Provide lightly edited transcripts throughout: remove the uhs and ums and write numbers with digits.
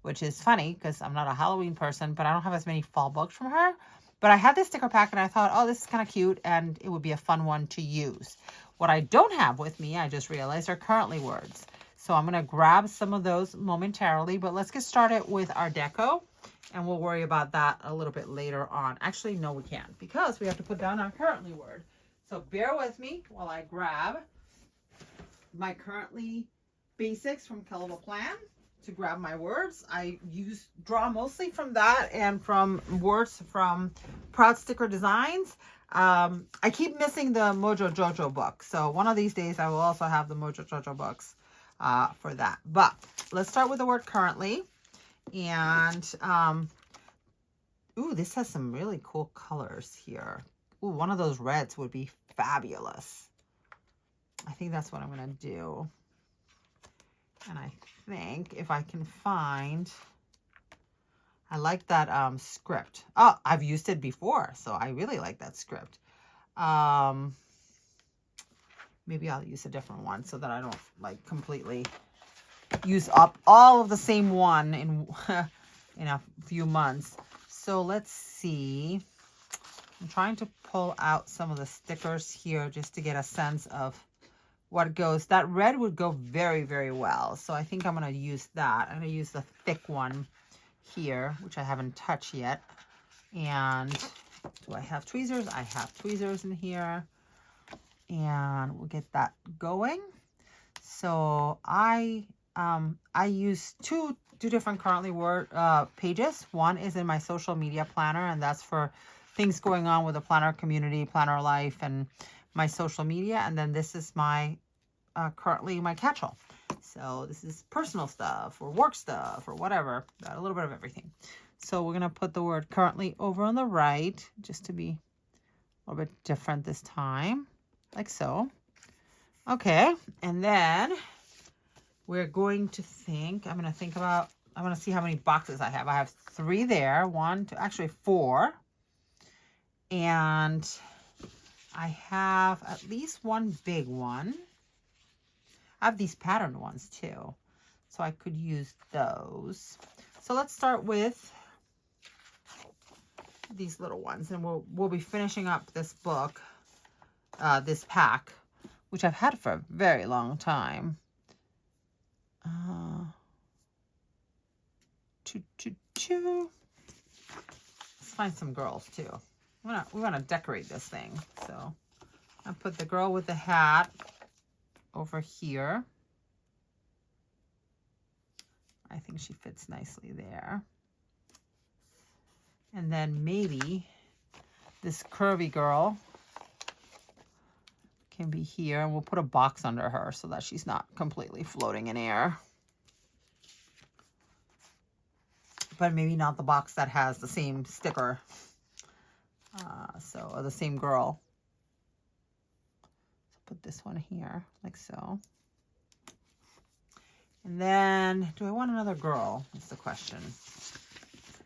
which is funny because I'm not a Halloween person, but I don't have as many fall books from her. But I had this sticker pack and I thought, oh, this is kind of cute and it would be a fun one to use. What I don't have with me, I just realized, are currently words. So I'm going to grab some of those momentarily, but let's get started with our deco and we'll worry about that a little bit later on. Actually, no, we can't because we have to put down our currently word. So bear with me while I grab my currently basics from Colorful Plan to grab my words. I draw mostly from that and from words from Proud Sticker Designs. I keep missing the Mojo Jojo book. So one of these days I will also have the Mojo Jojo books for that. But let's start with the word currently. And, ooh, this has some really cool colors here. Ooh, one of those reds would be fabulous. I think that's what I'm going to do. And I think if I can find, I like that script. Oh, I've used it before, so I really like that script. Maybe I'll use a different one so that I don't like completely use up all of the same one in in a few months. So let's see. I'm trying to pull out some of the stickers here just to get a sense of what goes. That red would go very, very well. So I think I'm going to use that. I'm going to use the thick one here, which I haven't touched yet. And do I have tweezers? I have tweezers in here. And we'll get that going. So I use two different currently word pages. One is in my social media planner, and that's for things going on with the planner community, planner life, and my social media. And then this is my currently my catch-all. So this is personal stuff or work stuff or whatever, a little bit of everything. So we're going to put the word currently over on the right just to be a little bit different this time, like so. Okay, and then we're going to think, I'm going to see how many boxes I have. I have 3 there, 1, 2, actually 4. And I have at least one big one. I have these patterned ones too, so I could use those. So let's start with these little ones, and we'll be finishing up this book, this pack, which I've had for a very long time. Let's find some girls too. We want to decorate this thing, so I put the girl with the hat over here. I think she fits nicely there. And then maybe this curvy girl can be here, and we'll put a box under her so that she's not completely floating in air. But maybe not the box that has the same sticker, or the same girl. Put this one here, like so. And then, do I want another girl? That's the question.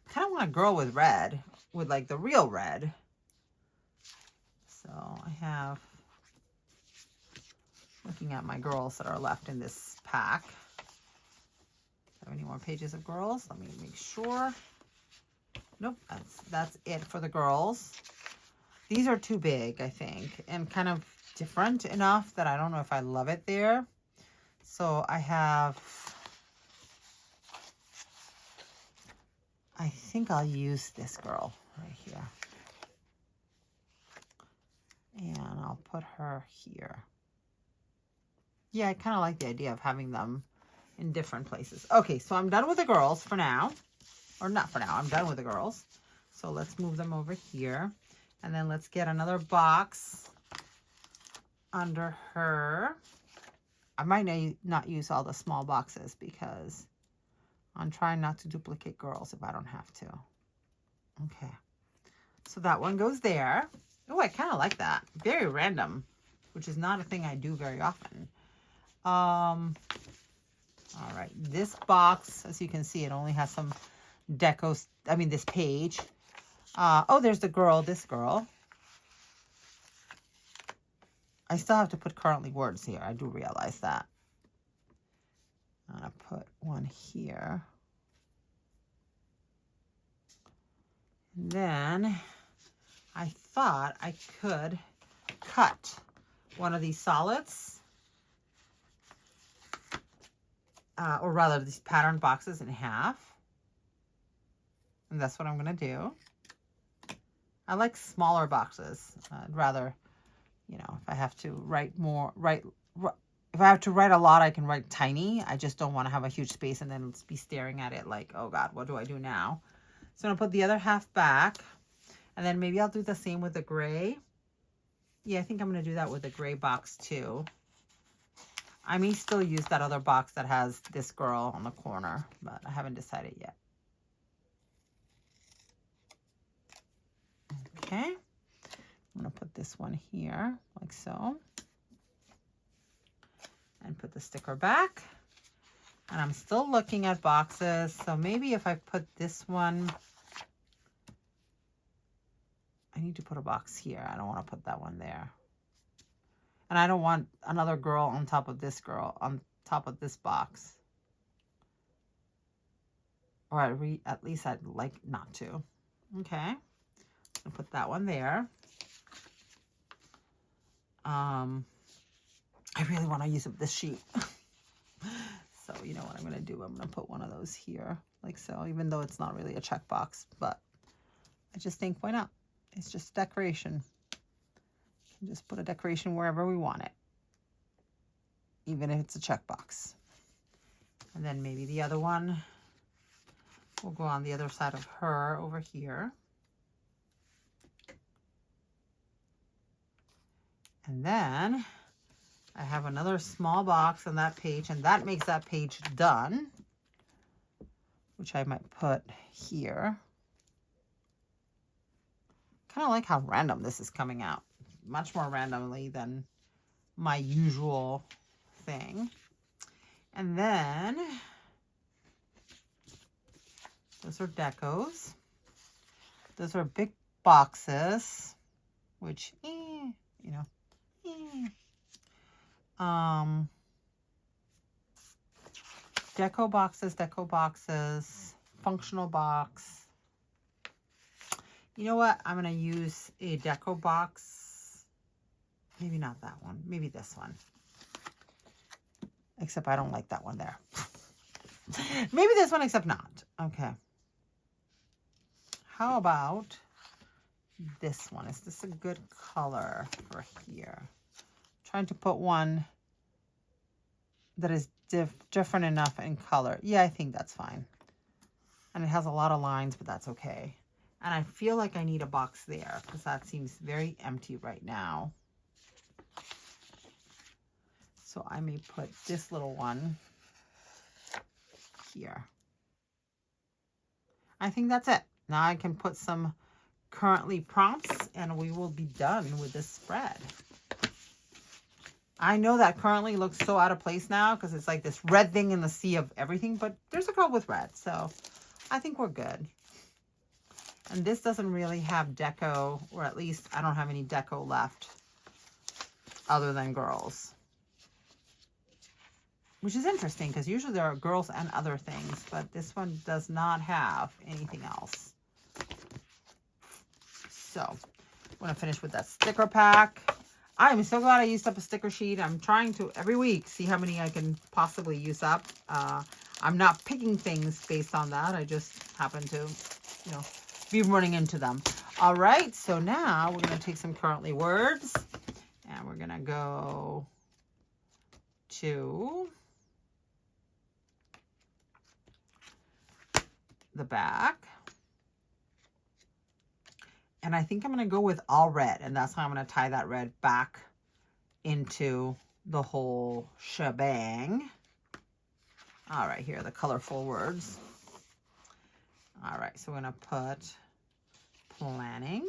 I kind of want a girl with red, with like the real red. So I have, looking at my girls that are left in this pack. Do I have any more pages of girls? Let me make sure. Nope, that's it for the girls. These are too big, I think, and kind of different enough that I don't know if I love it there. So I think I'll use this girl right here. And I'll put her here. Yeah, I kind of like the idea of having them in different places. Okay, so I'm done with the girls for now. Or not for now, I'm done with the girls. So let's move them over here. And then let's get another box under her. I might not use all the small boxes because I'm trying not to duplicate girls if I don't have to. Okay. So that one goes there. Oh, I kind of like that. Very random, which is not a thing I do very often. All right. This box, as you can see, it only has some decos. I mean, this page. Oh, there's the girl, this girl. I still have to put currently words here. I do realize that. I'm going to put one here. Then I thought I could cut one of these solids, or rather these pattern boxes in half. And that's what I'm gonna do. I like smaller boxes. I'd rather, you know, if I have to write more, if I have to write a lot, I can write tiny. I just don't want to have a huge space and then be staring at it like, oh God, what do I do now? So I'm gonna put the other half back, and then maybe I'll do the same with the gray. Yeah, I think I'm gonna do that with the gray box too. I may still use that other box that has this girl on the corner, but I haven't decided yet. Okay, I'm gonna put this one here like so, and put the sticker back. And I'm still looking at boxes, so maybe if I put this one, I need to put a box here. I don't want to put that one there. And I don't want another girl on top of this girl, on top of this box. Or at least I'd like not to. Okay. I'll put that one there. I really want to use up this sheet. So you know what I'm going to do? I'm going to put one of those here, like so, even though it's not really a checkbox, but I just think, why not? It's just decoration. You can just put a decoration wherever we want it, even if it's a checkbox. And then maybe the other one will go on the other side of her over here. And then I have another small box on that page, and that makes that page done, which I might put here. Kind of like how random this is coming out. Much more randomly than my usual thing. And then those are decos. Those are big boxes, which, you know, deco boxes, functional box. You know what? I'm going to use a deco box. Maybe not that one. Maybe this one. Except I don't like that one there. Maybe this one, except not. Okay. How about this one? Is this a good color for here? I'm trying to put one that is different enough in color. Yeah, I think that's fine. And it has a lot of lines, but that's okay. And I feel like I need a box there because that seems very empty right now. So I may put this little one here. I think that's it. Now I can put some currently prompts and we will be done with this spread. I know that currently looks so out of place now because it's like this red thing in the sea of everything, but there's a girl with red, so I think we're good. And this doesn't really have deco, or at least I don't have any deco left other than girls. Which is interesting because usually there are girls and other things, but this one does not have anything else. So I'm going to finish with that sticker pack. I'm so glad I used up a sticker sheet. I'm trying to every week see how many I can possibly use up. I'm not picking things based on that. I just happen to, you know, be running into them. All right, so now we're going to take some currently words and we're going to go to the back. And I think I'm going to go with all red, and that's how I'm going to tie that red back into the whole shebang. All right, here are the colorful words. All right, so we're going to put planning.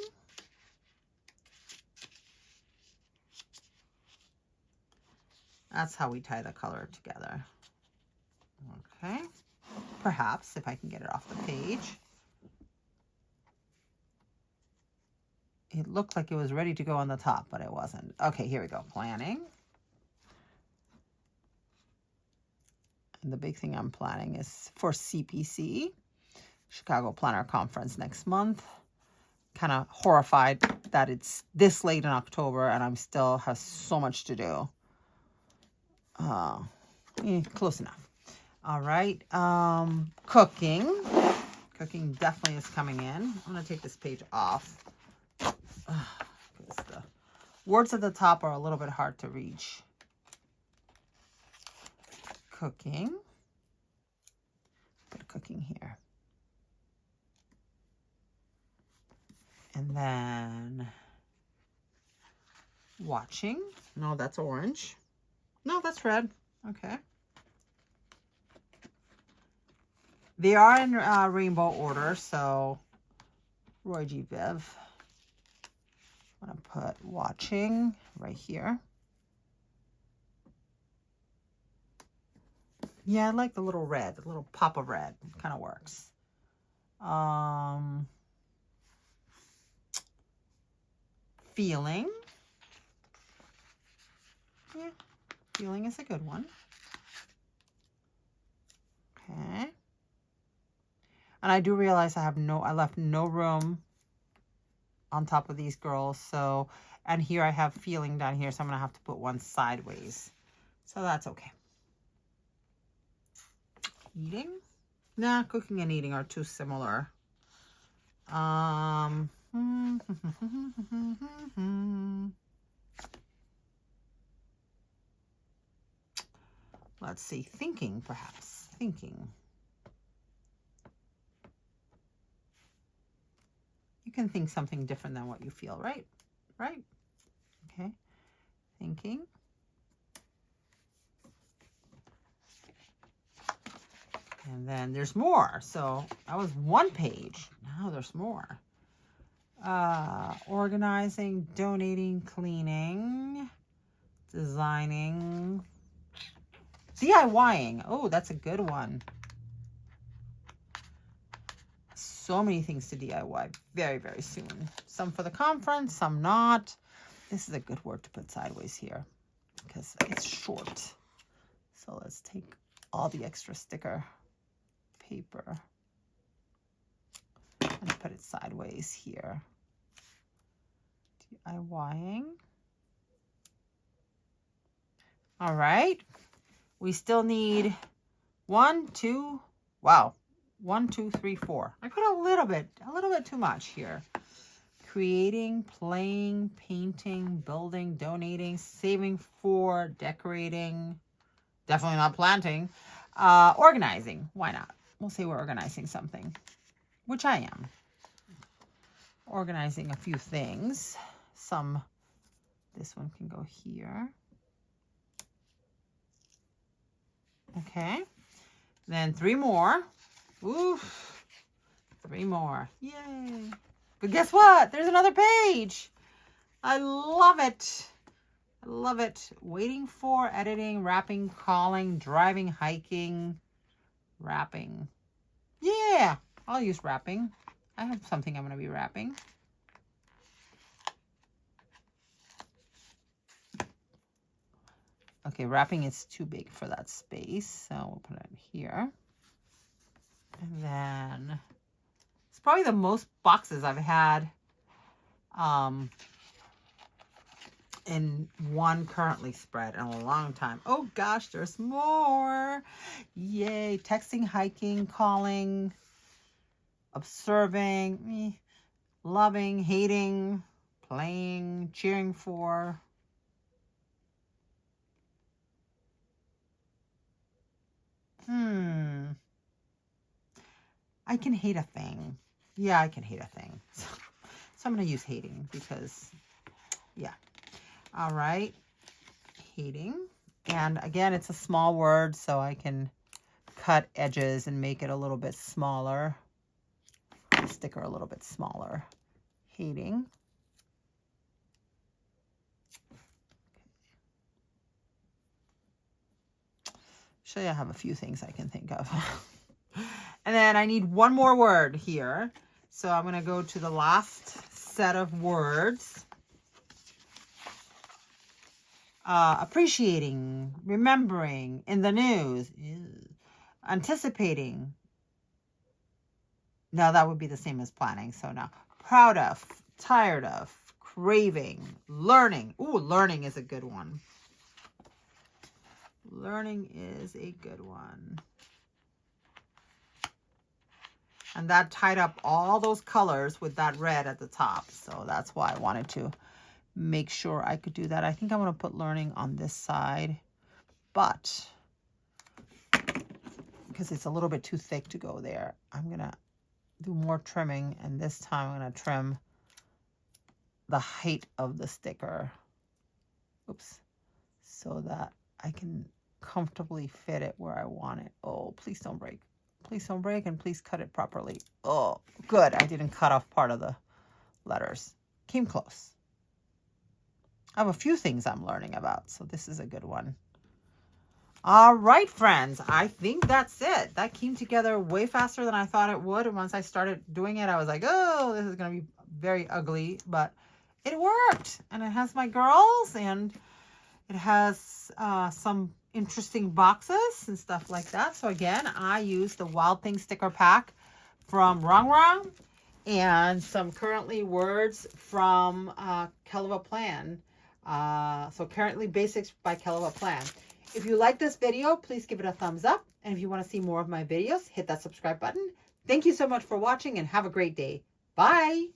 That's how we tie the color together. Okay, perhaps if I can get it off the page. It looked like it was ready to go on the top, but it wasn't. Okay, here we go. Planning. And the big thing I'm planning is for CPC, Chicago Planner Conference next month. kind of horrified that it's this late in October and I'm still have so much to do. Close enough. All right. Cooking. Cooking definitely is coming in. I'm going to take this page off. Because the words at the top are a little bit hard to reach. Cooking. Put cooking here. And then watching. No, that's orange. No, that's red. Okay. They are in rainbow order, so Roy G. Biv. I'm going to put watching right here. Yeah, I like the little red, the little pop of red. It kind of works. Feeling. Yeah, feeling is a good one. Okay. And I do realize I left no room on top of these girls. So, and here I have feeling down here. So I'm going to have to put one sideways. So that's okay. Eating? Nah, cooking and eating are too similar. Let's see. Thinking, perhaps. Thinking. You can think something different than what you feel, right? Right? Okay. Thinking. And then there's more. So that was one page. Now there's more. Organizing, donating, cleaning, designing, DIYing. Oh, that's a good one. So many things to DIY very, very soon. Some for the conference, some not. This is a good word to put sideways here because it's short. So let's take all the extra sticker paper and put it sideways here. DIYing. All right. We still need 1, 2, wow. 1, 2, 3, 4. I put a little bit too much here. Creating, playing, painting, building, donating, saving for, decorating. Definitely not planting. Organizing. Why not? We'll say we're organizing something, which I am. Organizing a few things. This one can go here. Okay. Then 3 more. Oof. 3 more. Yay. But guess what? There's another page. I love it. I love it. Waiting for, editing, wrapping, calling, driving, hiking, wrapping. Yeah, I'll use wrapping. I have something I'm going to be wrapping. Okay, wrapping is too big for that space, so we'll put it here. And then it's probably the most boxes I've had in one currently spread in a long time. Oh gosh, there's more. Yay. Texting, hiking, calling, observing, loving, hating, playing, cheering for. I can hate a thing. Yeah, I can hate a thing. So I'm going to use hating because, yeah. All right. Hating. And again, it's a small word, so I can cut edges and make it a little bit smaller. The sticker a little bit smaller. Hating. Show you I have a few things I can think of. And then I need one more word here. So I'm going to go to the last set of words. Appreciating, remembering, in the news, anticipating. No, that would be the same as planning. So now, proud of, tired of, craving, learning. Ooh, learning is a good one. Learning is a good one. And that tied up all those colors with that red at the top. So that's why I wanted to make sure I could do that. I think I'm going to put learning on this side, but because it's a little bit too thick to go there, I'm going to do more trimming, and this time I'm going to trim the height of the sticker. Oops. So that I can comfortably fit it where I want it. Oh, please don't break. Please don't break, and please cut it properly. Oh, good. I didn't cut off part of the letters. Came close. I have a few things I'm learning about, so this is a good one. All right, friends. I think that's it. That came together way faster than I thought it would. And once I started doing it, I was like, oh, this is going to be very ugly. But it worked. And it has my girls, and it has some interesting boxes and stuff like that. So again, I used the Wild Thing sticker pack from Rongrong and some currently words from Kelva Plan. So currently basics by Kelva Plan. If you like this video, please give it a thumbs up. And if you want to see more of my videos, hit that subscribe button. Thank you so much for watching, and have a great day. Bye.